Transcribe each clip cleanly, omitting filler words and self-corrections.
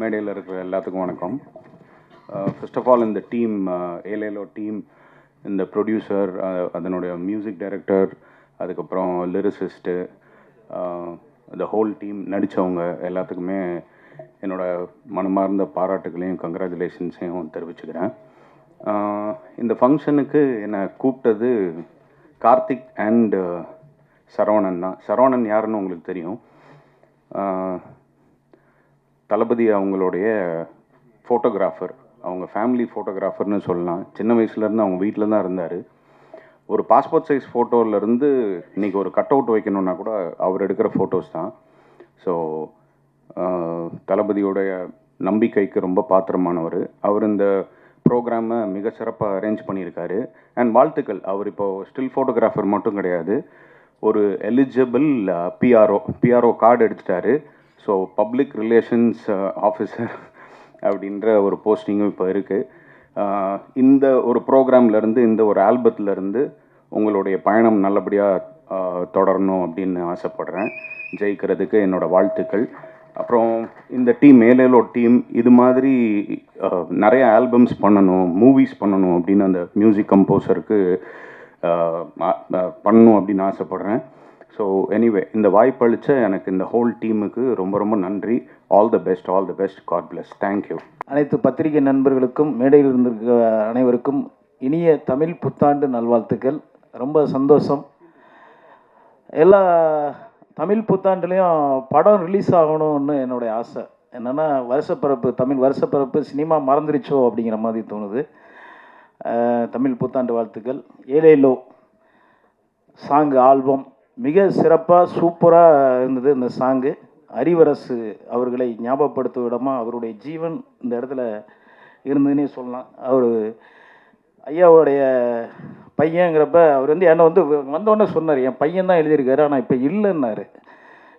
மேடையில் இருக்கிற எல்லாத்துக்கும் வணக்கம். ஃபர்ஸ்ட் ஆஃப் ஆல் இந்த டீம், ஏலேலோ டீம், இந்த ப்ரொடியூசர், அதனுடைய மியூசிக் டைரக்டர், அதுக்கப்புறம் லிரிசிஸ்ட்டு, இந்த ஹோல் டீம் நடித்தவங்க எல்லாத்துக்குமே என்னோடய மனமார்ந்த பாராட்டுகளையும் கங்க்ராச்சுலேஷன்ஸையும் தெரிவிச்சுக்கிறேன். இந்த ஃபங்க்ஷனுக்கு என்னை கூப்பிட்டது கார்த்திக் அண்ட் சரவணன் தான். சரவணன் யாருன்னு உங்களுக்கு தெரியும். தளபதி அவங்களுடைய ஃபோட்டோகிராஃபர், அவங்க ஃபேமிலி ஃபோட்டோகிராஃபர்னு சொல்லலாம். சின்ன வயசுலேருந்து அவங்க வீட்டில் தான் இருந்தார். ஒரு பாஸ்போர்ட் சைஸ் ஃபோட்டோவிலேருந்து இன்றைக்கி ஒரு கட் அவுட் வைக்கணுன்னா கூட அவர் எடுக்கிற ஃபோட்டோஸ் தான். ஸோ தளபதியோடைய நம்பிக்கைக்கு ரொம்ப பாத்திரமானவர். அவர் இந்த ப்ரோக்ராமை மிக சிறப்பாக அரேஞ்ச் பண்ணியிருக்காரு. அண்ட் வாழ்த்துக்கள். அவர் இப்போது ஸ்டில் ஃபோட்டோகிராஃபர் மட்டும் கிடையாது, ஒரு எலிஜிபிள் பிஆர்ஓ கார்டு எடுத்துட்டாரு. ஸோ பப்ளிக் ரிலேஷன்ஸ் ஆஃபீஸர் அப்படின்ற ஒரு போஸ்டிங்கும் இப்போ இருக்குது. இந்த ஒரு ப்ரோக்ராம்லேருந்து, இந்த ஒரு ஆல்பத்துலேருந்து உங்களுடைய பயணம் நல்லபடியாக தொடரணும் அப்படின்னு ஆசைப்பட்றேன். ஜெயிக்கிறதுக்கு என்னோடய வாழ்த்துக்கள். அப்புறம் இந்த டீம், ஏலேலோ டீம், இது மாதிரி நிறைய ஆல்பம்ஸ் பண்ணணும், மூவிஸ் பண்ணணும் அப்படின்னு அந்த மியூசிக் கம்போசருக்கு பண்ணணும் அப்படின்னு ஆசைப்பட்றேன். ஸோ எனிவே, இந்த வாய்ப்பு அளித்த எனக்கு இந்த ஹோல் டீமுக்கு ரொம்ப ரொம்ப நன்றி. All the best, all the best. God bless. Thank you. அனைத்து பத்திரிகை நண்பர்களுக்கும், மேடையில் இருந்திருக்க அனைவருக்கும் இனிய தமிழ் புத்தாண்டு நல்வாழ்த்துக்கள். ரொம்ப சந்தோஷம். எல்லா தமிழ் புத்தாண்டுலேயும் படம் ரிலீஸ் ஆகணும்னு என்னுடைய ஆசை. என்னென்னா, வருஷப்பிறப்பு, தமிழ் வருஷப்பிறப்பு, சினிமா மறந்துருச்சோ அப்படிங்கிற மாதிரி தோணுது. தமிழ் புத்தாண்டு வாழ்த்துக்கள். ஏலேலோ சாங் ஆல்பம் மிக சிறப்பாக சூப்பராக இருந்தது. இந்த சாங்கு அறிவரசு அவர்களை ஞாபகப்படுத்தும் விடமாக அவருடைய ஜீவன் இந்த இடத்துல இருந்ததுன்னே சொல்லலாம். அவர் ஐயாவுடைய பையங்கிறப்ப அவர் என்னை வந்தோடனே சொன்னார், என் பையன் தான் எழுதியிருக்காரு, ஆனால் இப்போ இல்லைன்னாரு.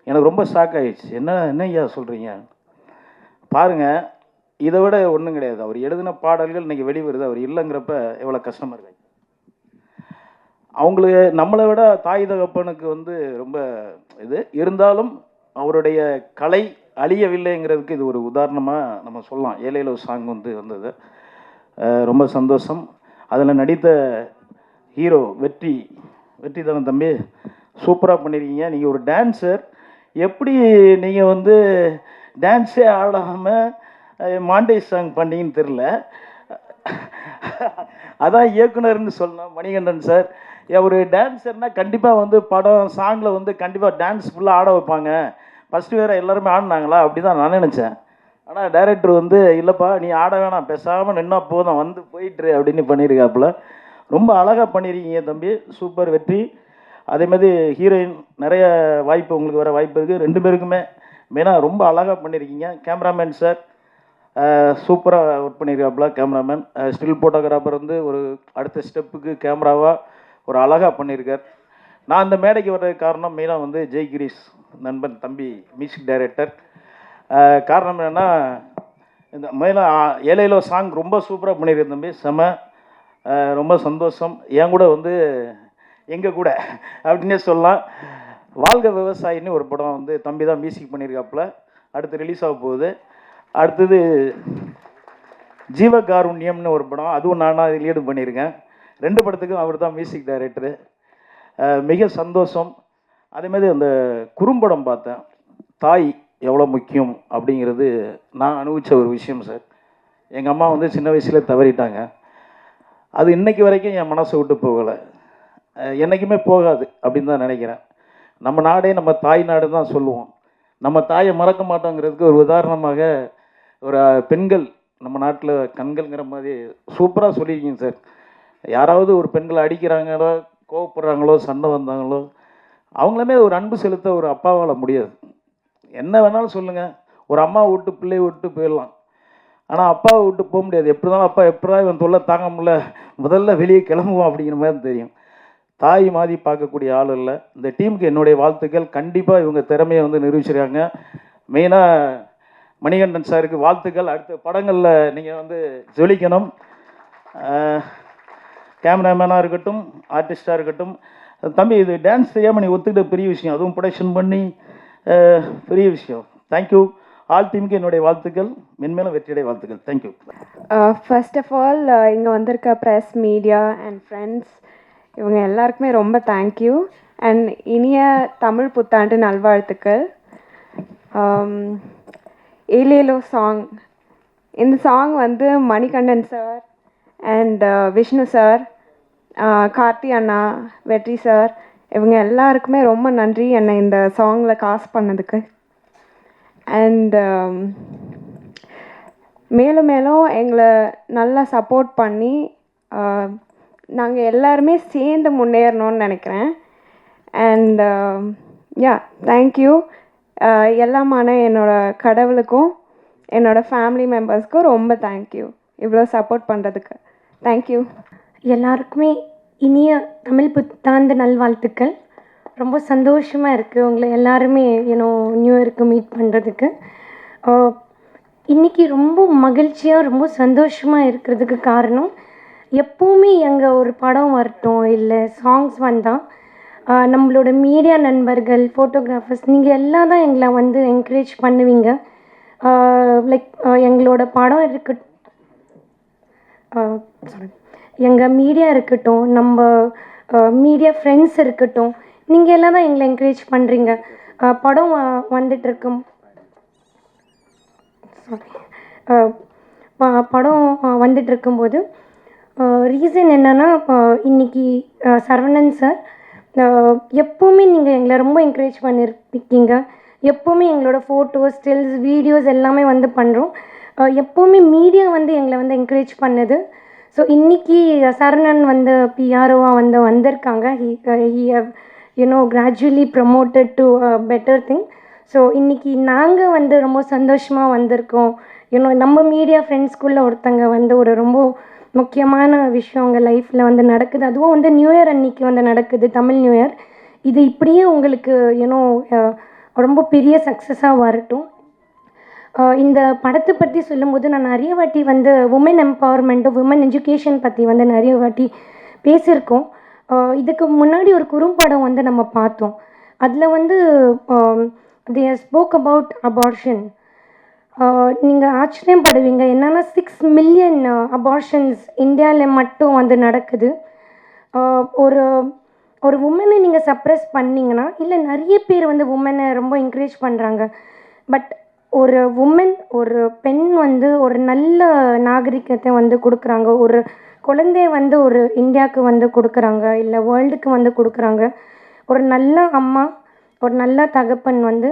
எனக்கு ரொம்ப ஷாக் ஆகிடுச்சு. என்ன ஐயா சொல்கிறீங்க? பாருங்கள், இதை விட ஒன்றும் கிடையாது. அவர் எழுதின பாடல்கள் இன்றைக்கி வெளிவருது, அவர் இல்லைங்கிறப்ப எவ்வளோ கஷ்டமாக இருக்காது. அவங்களுக்கு நம்மளை விட தாய் தகப்பனுக்கு ரொம்ப இது இருந்தாலும் அவருடைய கலை அழியவில்லைங்கிறதுக்கு இது ஒரு உதாரணமாக நம்ம சொல்லலாம். ஏலேலோ சாங் வந்தது ரொம்ப சந்தோஷம். அதில் நடித்த ஹீரோ வெற்றி தானே தம்பி, சூப்பராக பண்ணியிருக்கீங்க. நீங்கள் ஒரு டான்ஸர், எப்படி நீங்கள் டான்ஸே ஆடாமல் மாண்டேஜ் சாங் பண்ணீங்கன்னு தெரில. அதான் இயக்குனர்னு சொல்லணும், மணிகண்டன் சார். ஒரு டான்ஸர்னால் கண்டிப்பாக படம் சாங்கில் கண்டிப்பாக டான்ஸ் ஃபுல்லாக ஆட வைப்பாங்க. ஃபஸ்ட்டு வேறு எல்லாருமே ஆடினாங்களா அப்படி தான் நான் நினச்சேன். ஆனால் டைரக்டர் இல்லைப்பா, நீ ஆட வேணாம், பேசாமல் நின்னா போதும், போயிட்டுரு அப்படின்னு பண்ணியிருக்காப்புல. ரொம்ப அழகாக பண்ணியிருக்கீங்க தம்பி, சூப்பர் வெற்றி. அதேமாதிரி ஹீரோயின் நிறைய வாய்ப்பு உங்களுக்கு வர வாய்ப்பு இருக்குது. 2 பேருக்குமே மெயினாக ரொம்ப அழகாக பண்ணியிருக்கீங்க. கேமராமேன் சார் சூப்பராக ஒர்க் பண்ணியிருக்காப்புல. கேமராமேன், ஸ்டில் ஃபோட்டோகிராஃபர் ஒரு அடுத்த ஸ்டெப்புக்கு கேமராவாக ஒரு அழகாக பண்ணியிருக்கார். நான் இந்த மேடைக்கு வர்றதுக்கு காரணம் மெயினாக ஜெய் கிரீஷ் நண்பன் தம்பி, மியூசிக் டைரக்டர். காரணம் என்னென்னா, இந்த மெயினாக ஏலேலோ சாங் ரொம்ப சூப்பராக பண்ணியிருக்கேன் தம்பி, செம. ரொம்ப சந்தோஷம். என் கூட எங்கள் கூட அப்படின்னே சொல்லலாம். வாழ்க விவசாயின்னு ஒரு படம் தம்பி தான் மியூசிக் பண்ணியிருக்காப்புல. அடுத்து ரிலீஸ் ஆக போகுது. அடுத்தது ஜீவகாருண்யம்னு ஒரு படம், அதுவும் நான் அதில் லீடு பண்ணியிருக்கேன். 2 படத்துக்கும் அவர் தான் மியூசிக் டைரக்டரு. மிக சந்தோஷம். அதேமாதிரி அந்த குறும்படம் பார்த்தேன், தாய் எவ்வளோ முக்கியம் அப்படிங்கிறது நான் அனுபவித்த ஒரு விஷயம் சார். எங்கள் அம்மா சின்ன வயசில் தவறிட்டாங்க. அது இன்றைக்கி வரைக்கும் என் மனசை விட்டு போகலை, என்றைக்குமே போகாது அப்படின்னு தான் நினைக்கிறேன். நம்ம நாடே நம்ம தாய் நாடு தான் சொல்லுவோம். நம்ம தாயை மறக்க மாட்டோங்கிறதுக்கு ஒரு உதாரணமாக ஒரு பெண்கள் நம்ம நாட்டில் கண்கள்ங்கிற மாதிரி சூப்பராக சொல்லியிருக்கீங்க சார். யாராவது ஒரு பெண்களை அடிக்கிறாங்களோ, கோவப்படுறாங்களோ, சண்டை வந்தாங்களோ, அவங்களுமே ஒரு அன்பு செலுத்த ஒரு அப்பாவால் முடியாது. என்ன வேணாலும் சொல்லுங்கள், ஒரு அம்மாவை விட்டு பிள்ளையை விட்டு போயிடலாம், ஆனால் அப்பாவை விட்டு போக முடியாது. எப்படி இருந்தாலும் அப்பா எப்படா இவன் தொல்லை தாங்க முடியல, முதல்ல வெளியே கிளம்புவோம் அப்படிங்கிற மாதிரி தெரியும். தாய் மாதிரி பார்க்கக்கூடிய ஆள் இல்லை. இந்த டீமுக்கு என்னுடைய வாழ்த்துக்கள். கண்டிப்பாக இவங்க திறமையை நிரூபிச்சிருக்காங்க. மெயினாக மணிகண்டன் சாருக்கு வாழ்த்துக்கள். அடுத்த படங்களில் நீங்கள் ஜொலிக்கணும். கேமராமேனாக இருக்கட்டும், ஆர்டிஸ்டாக இருக்கட்டும். தம்பி, இது டான்ஸ் தெரியாமல் நீ ஒத்துக்கிட்ட பெரிய விஷயம், அதுவும் ப்ரொடக்ஷன் பண்ணி பெரிய விஷயம். தேங்க்யூ. ஆல் டீமுக்கு என்னுடைய வாழ்த்துக்கள், மென்மேலும் வெற்றியடை வாழ்த்துக்கள். தேங்க்யூ. ஃபர்ஸ்ட் ஆஃப் ஆல் இங்கே வந்திருக்க ப்ரெஸ், மீடியா அண்ட் ஃப்ரெண்ட்ஸ் இவங்க எல்லாருக்குமே ரொம்ப தேங்க்யூ. அண்ட் இனிய தமிழ் புத்தாண்டு நல்வாழ்த்துக்கள். ஏலேலோ சாங், இந்த சாங் வந்து Manikandan sir and Vishnu sir, Karthi அண்ணா, வெற்றி சார் இவங்க எல்லாருக்குமே ரொம்ப நன்றி என்னை இந்த சாங்கில் காஸ்ட் பண்ணதுக்கு. அண்ட் மேலும் மேலும் எங்களை நல்லா சப்போர்ட் பண்ணி நாங்கள் எல்லாருமே சேர்ந்து முன்னேறணும்னு நினைக்கிறேன். And yeah, thank you. எல்லாமான என்னோடய கடவுளுக்கும் என்னோடய ஃபேமிலி மெம்பர்ஸ்க்கும் ரொம்ப தேங்க்யூ இவ்வளோ சப்போர்ட் பண்ணுறதுக்கு. தேங்க்யூ. எல்லாருக்குமே இனிய தமிழ் புத்தாண்டு நல்வாழ்த்துக்கள். ரொம்ப சந்தோஷமாக இருக்குது உங்களை எல்லாருமே நியூ இயருக்கு மீட் பண்ணுறதுக்கு. இன்றைக்கி ரொம்ப மகிழ்ச்சியாக ரொம்ப சந்தோஷமாக இருக்கிறதுக்கு காரணம், எப்போவுமே எங்கே ஒரு படம் வரட்டும் இல்லை சாங்ஸ் வந்தால் நம்மளோட மீடியா நண்பர்கள், ஃபோட்டோகிராஃபர்ஸ் நீங்கள் எல்லாம் தான் எங்களை வந்து என்கரேஜ் பண்ணுவீங்க. லைக் எங்களோட படம் எங்கள் மீடியா இருக்கட்டும், நம்ம மீடியா ஃப்ரெண்ட்ஸ் இருக்கட்டும், நீங்கள் எல்லாம் தான் எங்களை என்கரேஜ் பண்ணுறீங்க. படம் வந்துட்டுருக்கும் படம் வந்துட்டுருக்கும்போது ரீசன் என்னென்னா, இன்றைக்கி சரவணன் சார் எப்போவுமே நீங்கள் எங்களை ரொம்ப என்கரேஜ் பண்ணியிருக்கீங்க. எப்போவுமே எங்களோட ஃபோட்டோஸ், ஸ்டில்ஸ், வீடியோஸ் எல்லாமே வந்து பண்ணுறோம். எப்போவுமே மீடியா வந்து எங்களை வந்து என்கரேஜ் பண்ணுது. ஸோ இன்றைக்கி சரவணன் வந்து பிஆர்ஓவாக வந்து வந்திருக்காங்க. He have gradually promoted to better thing. So இன்றைக்கி நாங்கள் வந்து ரொம்ப சந்தோஷமாக வந்திருக்கோம். நம்ம மீடியா ஃப்ரெண்ட்ஸ்குள்ளே ஒருத்தங்க வந்து ஒரு ரொம்ப முக்கியமான விஷயம் உங்கள் லைஃப்பில் வந்து நடக்குது. அதுவும் வந்து நியூ இயர் அன்றைக்கி வந்து நடக்குது, தமிழ் நியூ இயர். இது இப்படியே உங்களுக்கு ரொம்ப பெரிய சக்ஸஸாக வரட்டும். இந்த படத்தை பற்றி சொல்லும்போது நான் நிறைய வாட்டி வந்து உமன் எம்பவர்மெண்ட்டு, உமன் எஜுகேஷன் பற்றி வந்து நிறைய வாட்டி பேசியிருக்கோம். இதுக்கு முன்னாடி ஒரு குறும்படம் வந்து நம்ம பார்த்தோம். அதில் வந்து தே ஸ்போக் அபவுட் அபார்ஷன். நீங்கள் ஆச்சரியப்படுவீங்க, என்னென்னா 6 மில்லியன் அபார்ஷன்ஸ் இந்தியாவில் மட்டும் வந்து நடக்குது. ஒரு ஒரு உமனை நீங்கள் சப்ரெஸ் பண்ணிங்கன்னா, இல்லை நிறைய பேர் வந்து உமனை ரொம்ப என்கரேஜ் பண்ணுறாங்க. பட் ஒரு உமன், ஒரு பெண் வந்து ஒரு நல்ல நாகரிகத்தை வந்து கொடுக்குறாங்க. ஒரு குழந்தைய வந்து ஒரு இந்தியாவுக்கு வந்து கொடுக்குறாங்க, இல்லை வேர்ல்டுக்கு வந்து கொடுக்குறாங்க. ஒரு நல்ல அம்மா, ஒரு நல்ல தகப்பன் வந்து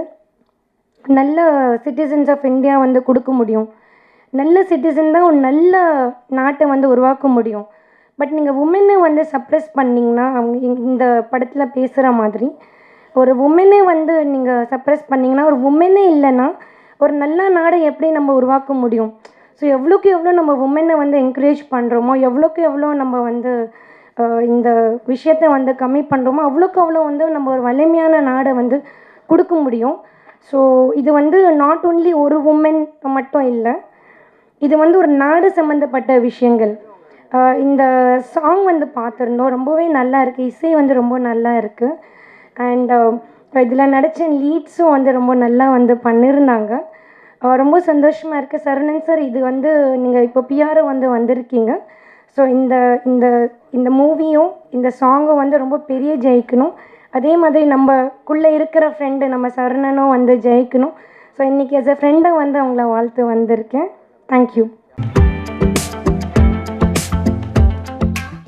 நல்ல சிட்டிசன்ஸ் ஆஃப் இந்தியா வந்து கொடுக்க முடியும். நல்ல சிட்டிசன் தான் ஒரு நல்ல நாட்டை வந்து உருவாக்க முடியும். பட் நீங்கள் உமனை வந்து சப்ரெஸ் பண்ணிங்கன்னா, அவங்க இந்த படத்தில் பேசுகிற மாதிரி ஒரு உமனை வந்து நீங்கள் சப்ரெஸ் பண்ணிங்கன்னா, ஒரு உமனே இல்லைன்னா ஒரு நல்ல நாடை எப்படி நம்ம உருவாக்க முடியும்? ஸோ எவ்வளோக்கு எவ்வளோ நம்ம உமனை வந்து என்கரேஜ் பண்ணுறோமோ, எவ்வளோக்கு எவ்வளோ நம்ம வந்து இந்த விஷயத்தை வந்து கம்மி பண்ணுறோமோ, அவ்வளோக்கு அவ்வளோ வந்து நம்ம ஒரு வலிமையான நாடை வந்து கொடுக்க முடியும். ஸோ இது வந்து நாட் ஓன்லி ஒரு உமன் மட்டும் இல்லை, இது வந்து ஒரு நாடு சம்மந்தப்பட்ட விஷயங்கள். இந்த சாங் வந்து பார்த்துருந்தோம், ரொம்பவே நல்லா இருக்குது. இசை வந்து ரொம்ப நல்லா இருக்குது. அண்ட் இதில் நடித்த லீட்ஸும் வந்து ரொம்ப நல்லா வந்து பண்ணியிருந்தாங்க. ரொம்ப சந்தோஷமாக இருக்குது. சரவணன் சார், இது வந்து நீங்கள் இப்போ பிஆர்ஓ வந்து வந்திருக்கீங்க. ஸோ இந்த இந்த இந்த மூவியும் இந்த சாங்கும் வந்து ரொம்ப பெரிய ஜெயிக்கணும். அதே மாதிரி நம்மக்குள்ளே இருக்கிற ஃப்ரெண்டு நம்ம சரவணனும் வந்து ஜெயிக்கணும். ஸோ இன்றைக்கி as a ஃப்ரெண்டாக வந்து அவங்கள வாழ்த்து வந்திருக்கேன். தேங்க்யூ.